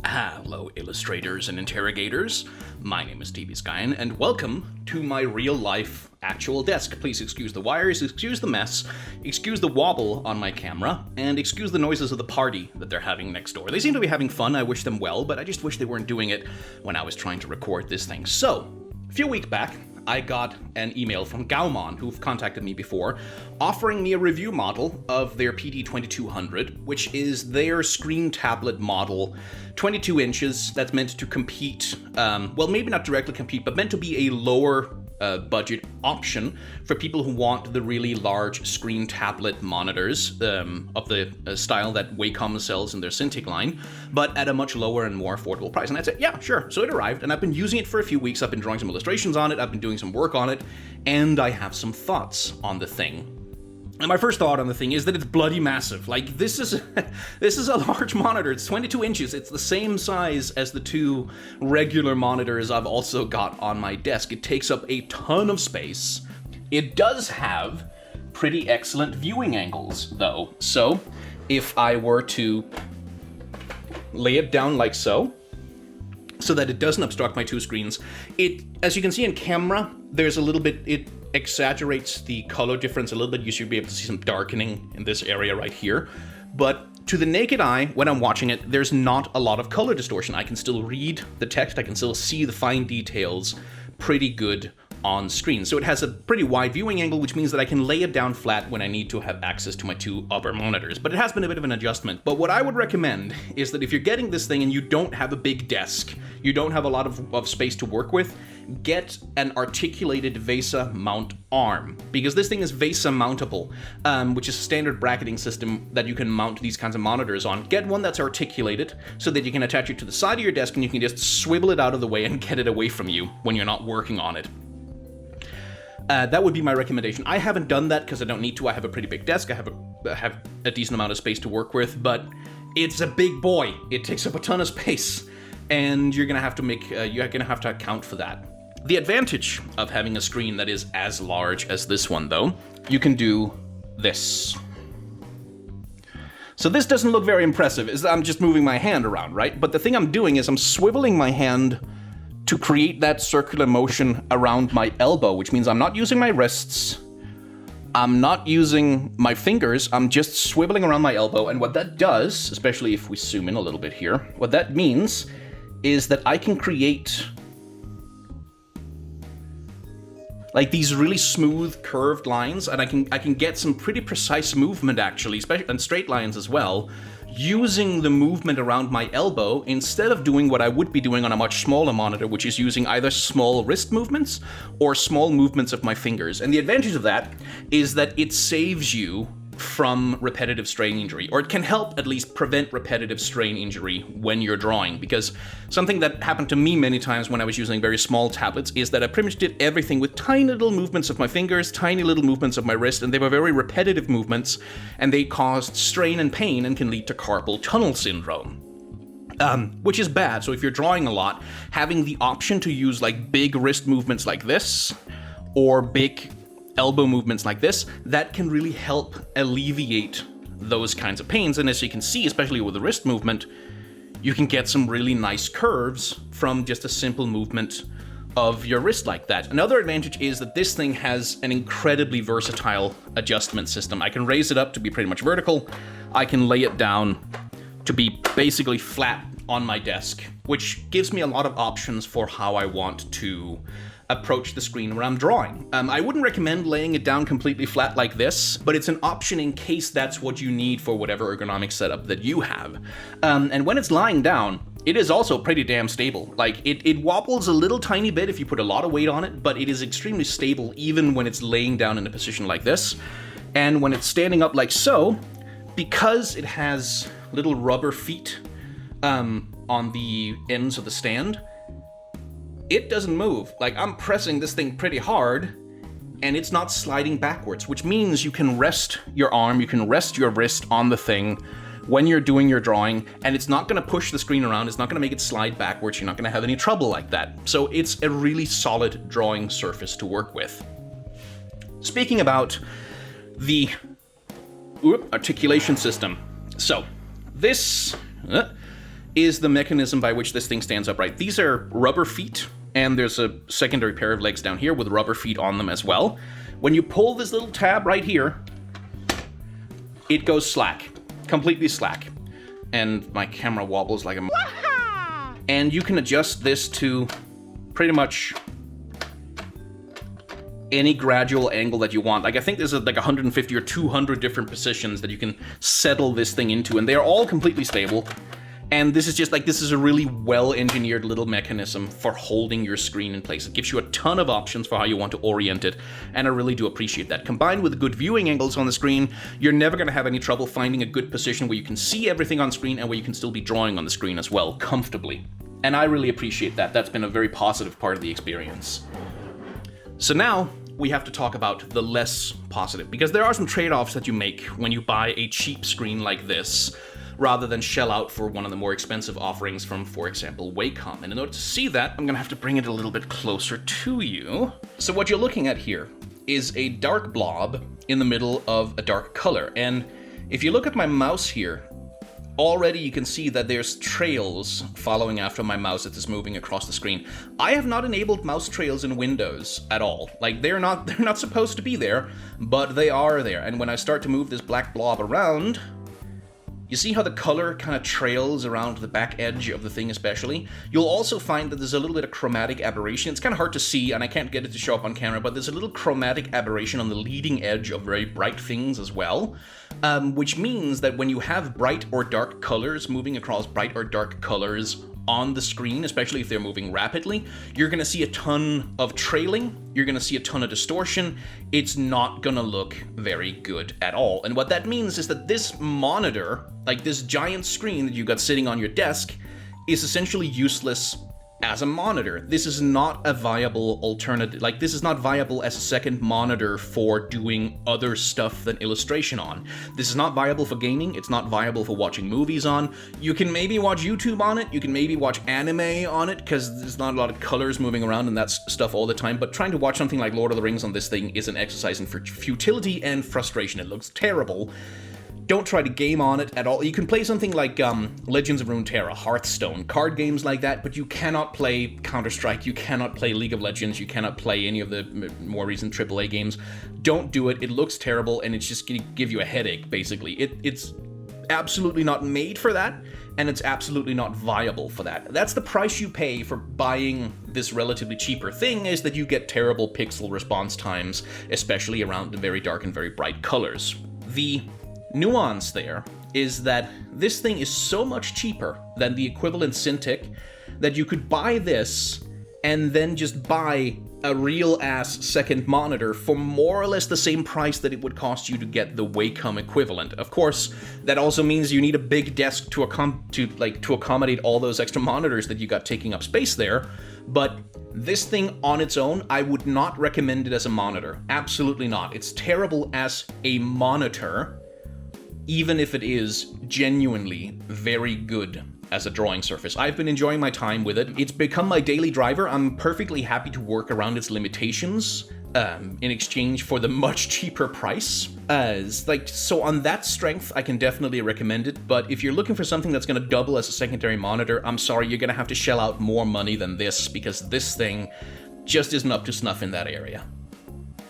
Hello, illustrators and interrogators. My name is TV Skyen, and welcome to my real-life actual desk. Please excuse the wires, excuse the mess, excuse the wobble on my camera, and excuse the noises of the party that they're having next door. They seem to be having fun, I wish them well, but I just wish they weren't doing it when I was trying to record this thing. So, a few weeks back, I got an email from Gaomon, who've contacted me before, offering me a review model of their PD2200, which is their screen tablet model, 22 inches, that's meant to compete, well, maybe not directly compete, but meant to be a lower budget option for people who want the really large screen tablet monitors of the style that Wacom sells in their Cintiq line, but at a much lower and more affordable price. And I said, yeah, sure. So it arrived, and I've been using it for a few weeks. I've been drawing some illustrations on it, I've been doing some work on it, and I have some thoughts on the thing. And my first thought on the thing is that it's bloody massive. Like, this is a large monitor. It's 22 inches. It's the same size as the two regular monitors I've also got on my desk. It takes up a ton of space. It does have pretty excellent viewing angles, though. So, if I were to lay it down like so that it doesn't obstruct my two screens, as you can see in camera, there's a little bit, it exaggerates the color difference a little bit. You should be able to see some darkening in this area right here. But to the naked eye, when I'm watching it, there's not a lot of color distortion. I can still read the text, I can still see the fine details pretty good on screen. So it has a pretty wide viewing angle, which means that I can lay it down flat when I need to have access to my two other monitors. But it has been a bit of an adjustment. But what I would recommend is that if you're getting this thing and you don't have a big desk, you don't have a lot of space to work with, get an articulated VESA mount arm, because this thing is VESA mountable, which is a standard bracketing system that you can mount these kinds of monitors on. Get one that's articulated so that you can attach it to the side of your desk and you can just swivel it out of the way and get it away from you when you're not working on it. That would be my recommendation. I haven't done that because I don't need to. I have a pretty big desk. I have a decent amount of space to work with, but it's a big boy. It takes up a ton of space, and you're gonna have to account for that. The advantage of having a screen that is as large as this one, though, you can do this. So this doesn't look very impressive. I'm just moving my hand around, right? But the thing I'm doing is I'm swiveling my hand to create that circular motion around my elbow, which means I'm not using my wrists, I'm not using my fingers, I'm just swiveling around my elbow. And what that does, especially if we zoom in a little bit here, what that means is that I can create like these really smooth curved lines, and I can get some pretty precise movement actually, especially and straight lines as well, using the movement around my elbow instead of doing what I would be doing on a much smaller monitor, which is using either small wrist movements or small movements of my fingers. And the advantage of that is that it saves you from repetitive strain injury, or it can help at least prevent repetitive strain injury when you're drawing, because something that happened to me many times when I was using very small tablets is that I pretty much did everything with tiny little movements of my fingers, tiny little movements of my wrist, and they were very repetitive movements, and they caused strain and pain and can lead to carpal tunnel syndrome. Which is bad. So if you're drawing a lot, having the option to use like big wrist movements like this, or big elbow movements like this, that can really help alleviate those kinds of pains. And as you can see, especially with the wrist movement, you can get some really nice curves from just a simple movement of your wrist like that. Another advantage is that this thing has an incredibly versatile adjustment system. I can raise it up to be pretty much vertical. I can lay it down to be basically flat on my desk, which gives me a lot of options for how I want to approach the screen where I'm drawing. I wouldn't recommend laying it down completely flat like this, but it's an option in case that's what you need for whatever ergonomic setup that you have. And when it's lying down, it is also pretty damn stable. Like, it wobbles a little tiny bit if you put a lot of weight on it, but it is extremely stable even when it's laying down in a position like this. And when it's standing up like so, because it has little rubber feet on the ends of the stand, it doesn't move. Like, I'm pressing this thing pretty hard, and it's not sliding backwards, which means you can rest your arm, you can rest your wrist on the thing when you're doing your drawing, and it's not gonna push the screen around, it's not gonna make it slide backwards, you're not gonna have any trouble like that. So it's a really solid drawing surface to work with. Speaking about the articulation system, so this is the mechanism by which this thing stands upright. These are rubber feet, and there's a secondary pair of legs down here with rubber feet on them as well. When you pull this little tab right here, it goes slack, completely slack. And my camera wobbles like a... And you can adjust this to pretty much any gradual angle that you want. Like, I think there's like 150 or 200 different positions that you can settle this thing into, and they're all completely stable. And this is just like, this is a really well-engineered little mechanism for holding your screen in place. It gives you a ton of options for how you want to orient it, and I really do appreciate that. Combined with good viewing angles on the screen, you're never going to have any trouble finding a good position where you can see everything on screen and where you can still be drawing on the screen as well, comfortably. And I really appreciate that. That's been a very positive part of the experience. So now, we have to talk about the less positive, because there are some trade-offs that you make when you buy a cheap screen like this, rather than shell out for one of the more expensive offerings from, for example, Wacom. And in order to see that, I'm gonna have to bring it a little bit closer to you. So what you're looking at here is a dark blob in the middle of a dark color. And if you look at my mouse here, already you can see that there's trails following after my mouse as it's moving across the screen. I have not enabled mouse trails in Windows at all. Like, they're not supposed to be there, but they are there. And when I start to move this black blob around, you see how the color kind of trails around the back edge of the thing especially? You'll also find that there's a little bit of chromatic aberration. It's kind of hard to see, and I can't get it to show up on camera, but there's a little chromatic aberration on the leading edge of very bright things as well, which means that when you have bright or dark colors moving across bright or dark colors on the screen, especially if they're moving rapidly, you're going to see a ton of trailing, you're going to see a ton of distortion. It's not going to look very good at all. And what that means is that this monitor, like this giant screen that you got sitting on your desk, is essentially useless as a monitor. This is not a viable alternative. Like, this is not viable as a second monitor for doing other stuff than illustration on. This is not viable for gaming. It's not viable for watching movies on. You can maybe watch YouTube on it. You can maybe watch anime on it, because there's not a lot of colors moving around and that's stuff all the time. But trying to watch something like Lord of the Rings on this thing is an exercise in futility and frustration. It looks terrible. Don't try to game on it at all. You can play something like Legends of Runeterra, Hearthstone, card games like that, but you cannot play Counter-Strike, you cannot play League of Legends, you cannot play any of the more recent AAA games. Don't do it. It looks terrible, and it's just going to give you a headache, basically. It's absolutely not made for that, and it's absolutely not viable for that. That's the price you pay for buying this relatively cheaper thing, is that you get terrible pixel response times, especially around the very dark and very bright colors. The nuance there is that this thing is so much cheaper than the equivalent Cintiq that you could buy this and then just buy a real-ass second monitor for more or less the same price that it would cost you to get the Wacom equivalent. Of course, that also means you need a big desk to accommodate all those extra monitors that you got taking up space there, but this thing on its own, I would not recommend it as a monitor. Absolutely not. It's terrible as a monitor, even if it is genuinely very good as a drawing surface. I've been enjoying my time with it. It's become my daily driver. I'm perfectly happy to work around its limitations in exchange for the much cheaper price. So on that strength, I can definitely recommend it, but if you're looking for something that's going to double as a secondary monitor, I'm sorry, you're going to have to shell out more money than this, because this thing just isn't up to snuff in that area.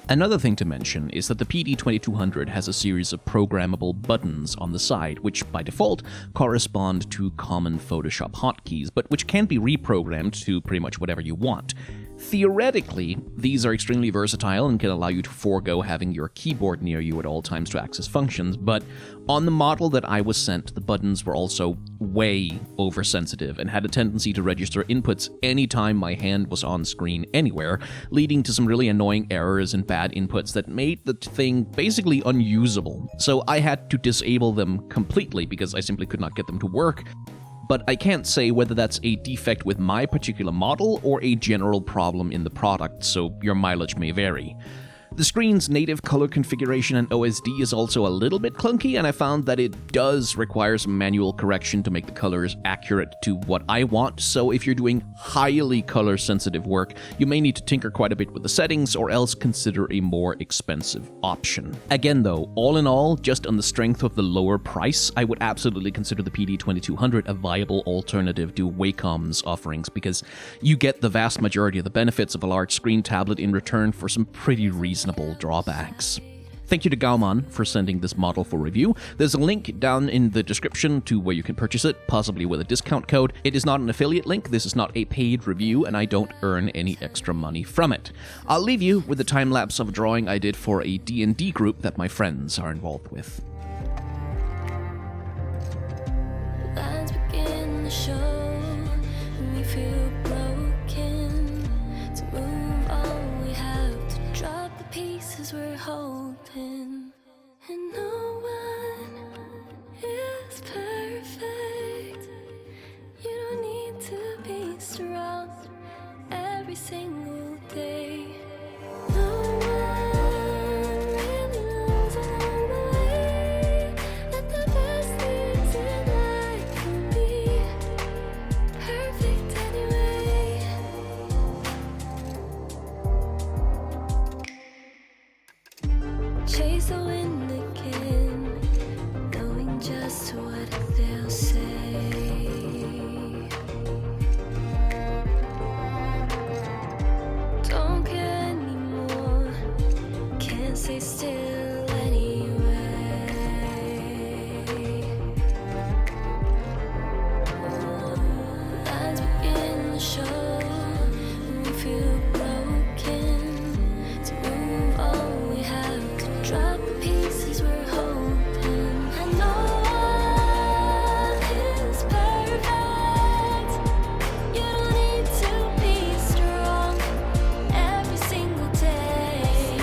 Another thing to mention is that the PD2200 has a series of programmable buttons on the side, which by default correspond to common Photoshop hotkeys, but which can be reprogrammed to pretty much whatever you want. Theoretically, these are extremely versatile and can allow you to forego having your keyboard near you at all times to access functions, but on the model that I was sent, the buttons were also way oversensitive and had a tendency to register inputs anytime my hand was on screen anywhere, leading to some really annoying errors and bad inputs that made the thing basically unusable. So I had to disable them completely because I simply could not get them to work. But I can't say whether that's a defect with my particular model or a general problem in the product, so your mileage may vary. The screen's native color configuration and OSD is also a little bit clunky, and I found that it does require some manual correction to make the colors accurate to what I want, so if you're doing highly color-sensitive work, you may need to tinker quite a bit with the settings, or else consider a more expensive option. Again though, all in all, just on the strength of the lower price, I would absolutely consider the PD2200 a viable alternative to Wacom's offerings, because you get the vast majority of the benefits of a large screen tablet in return for some pretty reasonable drawbacks. Thank you to Gaomon for sending this model for review. There's a link down in the description to where you can purchase it, possibly with a discount code. It is not an affiliate link, this is not a paid review, and I don't earn any extra money from it. I'll leave you with the time-lapse of a drawing I did for a D&D group that my friends are involved with. Lines begin to show, we feel broken. To move on, we have to drop the pieces we're holding. And no one is perfect. You don't need to be strong every single day. No one really knows along the way that the best things in life can be perfect anyway. Chase the wind again, knowing just what they'll say. Don't care anymore, can't stay still anyway. Lines begin to show, we feel broken. To move on, we have to drop the pieces we're holding. And no one is perfect. You don't need to be strong every single day.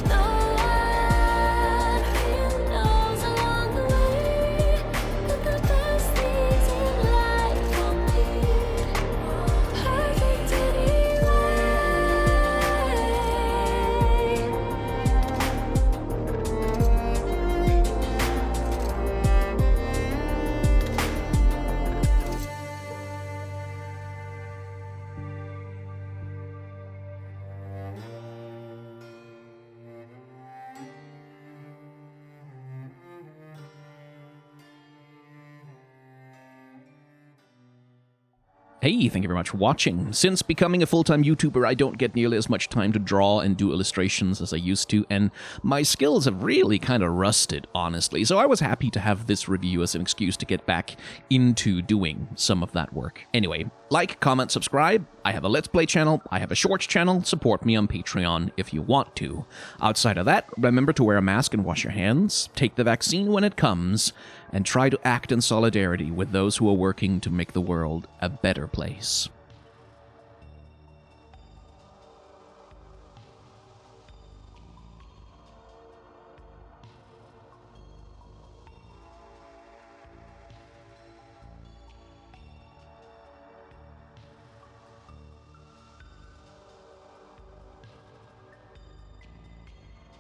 No one really knows along the way that the best things in life will be perfect anyway. Hey, thank you very much for watching. Since becoming a full-time YouTuber, I don't get nearly as much time to draw and do illustrations as I used to, and my skills have really kind of rusted, honestly, so I was happy to have this review as an excuse to get back into doing some of that work. Anyway, like, comment, subscribe. I have a Let's Play channel, I have a Shorts channel, support me on Patreon if you want to. Outside of that, remember to wear a mask and wash your hands, take the vaccine when it comes, and try to act in solidarity with those who are working to make the world a better place.